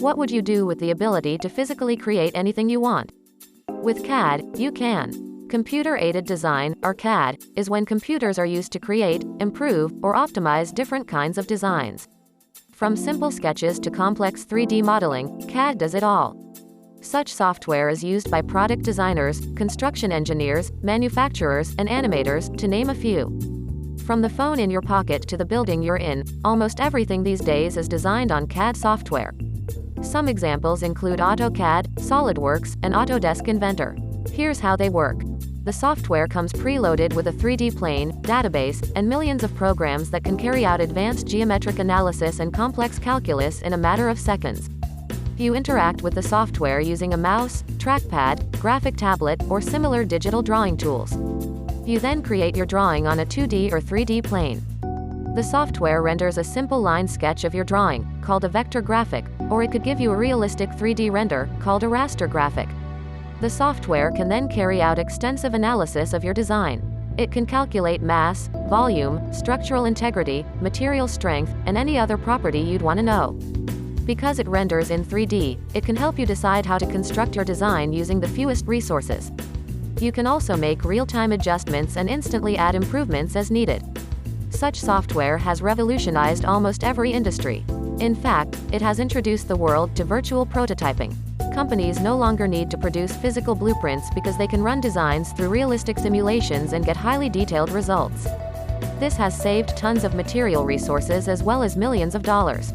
What would you do with the ability to physically create anything you want? With CAD, you can. Computer-aided design, or CAD, is when computers are used to create, improve, or optimize different kinds of designs. From simple sketches to complex 3D modeling, CAD does it all. Such software is used by product designers, construction engineers, manufacturers, and animators, to name a few. From the phone in your pocket to the building you're in, almost everything these days is designed on CAD software. Some examples include AutoCAD, SolidWorks, and Autodesk Inventor. Here's how they work. The software comes preloaded with a 3D plane, database, and millions of programs that can carry out advanced geometric analysis and complex calculus in a matter of seconds. You interact with the software using a mouse, trackpad, graphic tablet, or similar digital drawing tools. You then create your drawing on a 2D or 3D plane. The software renders a simple line sketch of your drawing, called a vector graphic, or it could give you a realistic 3D render, called a raster graphic. The software can then carry out extensive analysis of your design. It can calculate mass, volume, structural integrity, material strength, and any other property you'd want to know. Because it renders in 3D, it can help you decide how to construct your design using the fewest resources. You can also make real-time adjustments and instantly add improvements as needed. Such software has revolutionized almost every industry. In fact, it has introduced the world to virtual prototyping. Companies no longer need to produce physical blueprints because they can run designs through realistic simulations and get highly detailed results. This has saved tons of material resources as well as millions of dollars.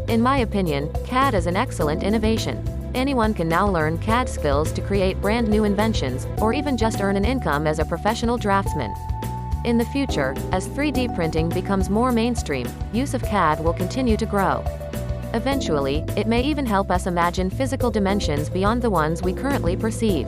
In my opinion, CAD is an excellent innovation. Anyone can now learn CAD skills to create brand new inventions, or even just earn an income as a professional draftsman. In the future, as 3D printing becomes more mainstream, use of CAD will continue to grow. Eventually, it may even help us imagine physical dimensions beyond the ones we currently perceive.